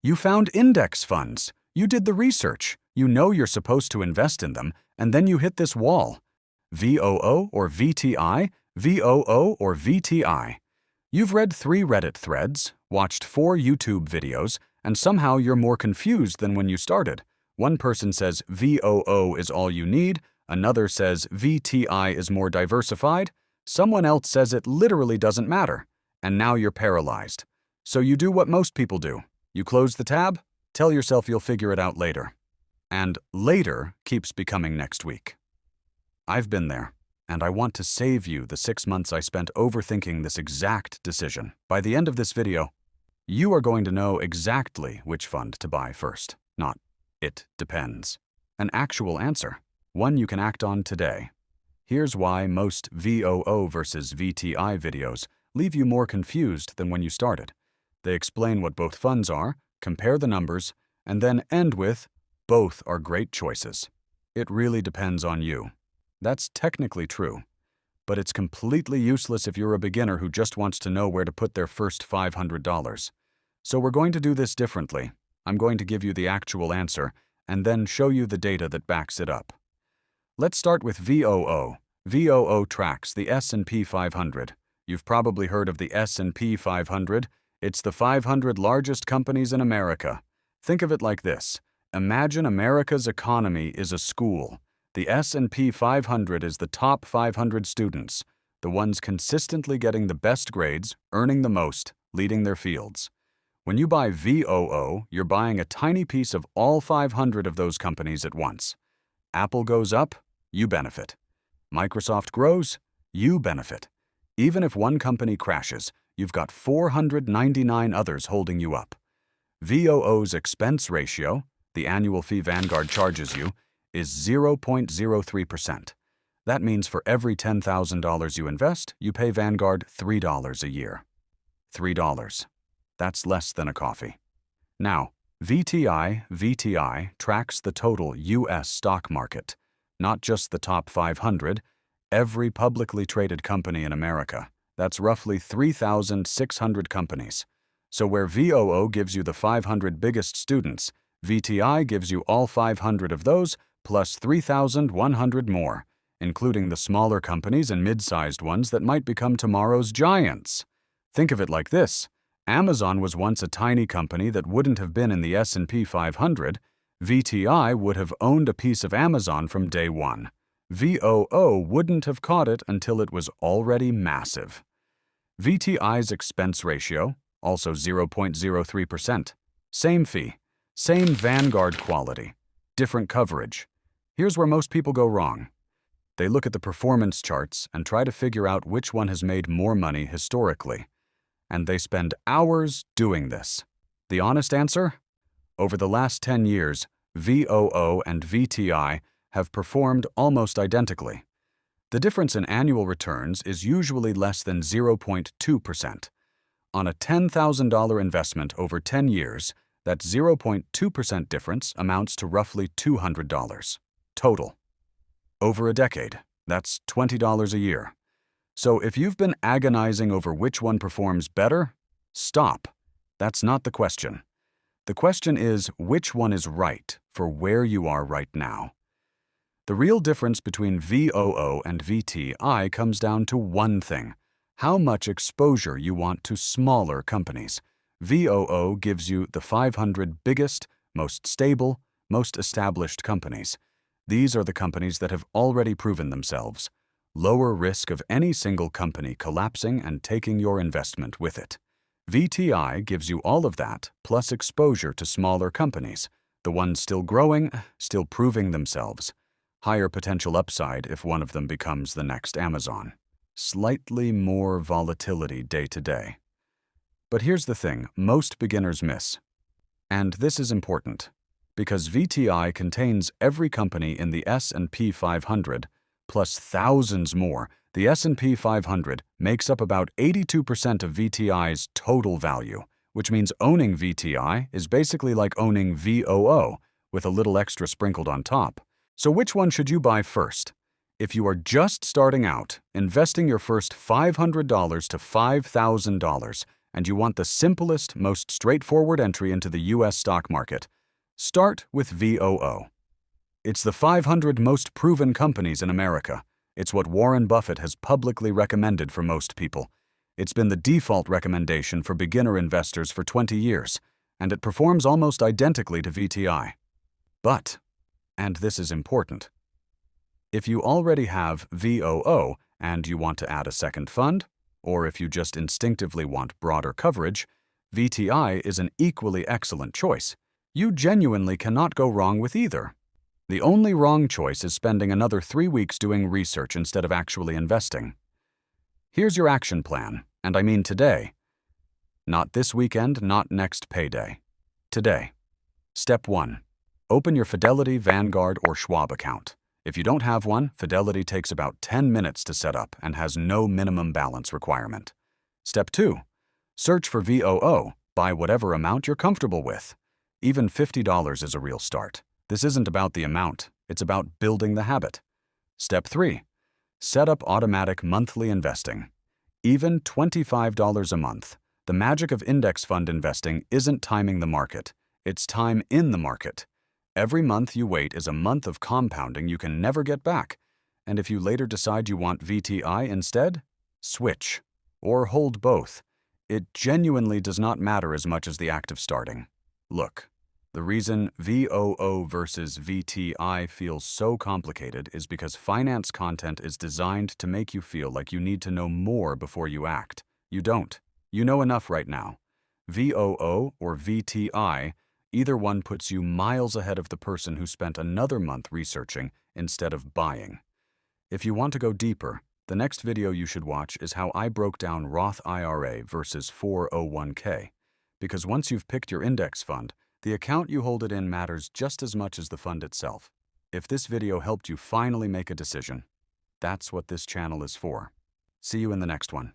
You found index funds. You did the research. You know you're supposed to invest in them, and then you hit this wall. VOO or VTI? VOO or VTI? You've read 3 Reddit threads, watched 4 YouTube videos, and somehow you're more confused than when you started. One person says VOO is all you need, another says VTI is more diversified, someone else says it literally doesn't matter, and now you're paralyzed. So you do what most people do. You close the tab, tell yourself you'll figure it out later. And later keeps becoming next week. I've been there, and I want to save you the 6 months I spent overthinking this exact decision. By the end of this video, you are going to know exactly which fund to buy first, not "it depends." An actual answer, one you can act on today. Here's why most VOO versus VTI videos leave you more confused than when you started. They explain what both funds are, compare the numbers, and then end with, both are great choices. It really depends on you. That's technically true, but it's completely useless if you're a beginner who just wants to know where to put their first $500. So we're going to do this differently. I'm going to give you the actual answer and then show you the data that backs it up. Let's start with VOO. VOO tracks the S&P 500. You've probably heard of the S&P 500. It's the 500 largest companies in America. Think of it like this. Imagine America's economy is a school. The S&P 500 is the top 500 students, the ones consistently getting the best grades, earning the most, leading their fields. When you buy VOO, you're buying a tiny piece of all 500 of those companies at once. Apple goes up, you benefit. Microsoft grows, you benefit. Even if one company crashes, you've got 499 others holding you up. VOO's expense ratio, the annual fee Vanguard charges you, is 0.03%. That means for every $10,000 you invest, you pay Vanguard $3 a year. $3. That's less than a coffee. Now, VTI tracks the total U.S. stock market, not just the top 500, every publicly traded company in America. That's roughly 3,600 companies. So where VOO gives you the 500 biggest students, VTI gives you all 500 of those, plus 3,100 more, including the smaller companies and mid-sized ones that might become tomorrow's giants. Think of it like this. Amazon was once a tiny company that wouldn't have been in the S&P 500. VTI would have owned a piece of Amazon from day one. VOO wouldn't have caught it until it was already massive. VTI's expense ratio, also 0.03%. Same fee, same Vanguard quality, different coverage. Here's where most people go wrong. They look at the performance charts and try to figure out which one has made more money historically. And they spend hours doing this. The honest answer? Over the last 10 years, VOO and VTI have performed almost identically. The difference in annual returns is usually less than 0.2%. On a $10,000 investment over 10 years, that 0.2% difference amounts to roughly $200. Total. Over a decade, that's $20 a year. So if you've been agonizing over which one performs better, stop. That's not the question. The question is which one is right for where you are right now. The real difference between VOO and VTI comes down to one thing: how much exposure you want to smaller companies. VOO gives you the 500 biggest, most stable, most established companies. These are the companies that have already proven themselves. Lower risk of any single company collapsing and taking your investment with it. VTI gives you all of that, plus exposure to smaller companies, the ones still growing, still proving themselves. Higher potential upside if one of them becomes the next Amazon. Slightly more volatility day to day. But here's the thing most beginners miss. And this is important, because VTI contains every company in the S&P 500, plus thousands more. The S&P 500 makes up about 82% of VTI's total value, which means owning VTI is basically like owning VOO, with a little extra sprinkled on top. So which one should you buy first? If you are just starting out, investing your first $500 to $5,000 and you want the simplest, most straightforward entry into the US stock market, start with VOO. It's the 500 most proven companies in America. It's what Warren Buffett has publicly recommended for most people. It's been the default recommendation for beginner investors for 20 years, and it performs almost identically to VTI. But, and this is important, if you already have VOO and you want to add a second fund, or if you just instinctively want broader coverage, VTI is an equally excellent choice. You genuinely cannot go wrong with either. The only wrong choice is spending another 3 weeks doing research instead of actually investing. Here's your action plan, and I mean today. Not this weekend, not next payday. Today. Step 1. Open your Fidelity, Vanguard, or Schwab account. If you don't have one, Fidelity takes about 10 minutes to set up and has no minimum balance requirement. Step 2. Search for VOO. Buy whatever amount you're comfortable with. Even $50 is a real start. This isn't about the amount, it's about building the habit. Step 3. Set up automatic monthly investing. Even $25 a month. The magic of index fund investing isn't timing the market, it's time in the market. Every month you wait is a month of compounding you can never get back. And if you later decide you want VTI instead, switch. Or hold both. It genuinely does not matter as much as the act of starting. Look, the reason VOO versus VTI feels so complicated is because finance content is designed to make you feel like you need to know more before you act. You don't. You know enough right now. VOO or VTI, either one puts you miles ahead of the person who spent another month researching instead of buying. If you want to go deeper, the next video you should watch is how I broke down Roth IRA versus 401k. Because once you've picked your index fund, the account you hold it in matters just as much as the fund itself. If this video helped you finally make a decision, that's what this channel is for. See you in the next one.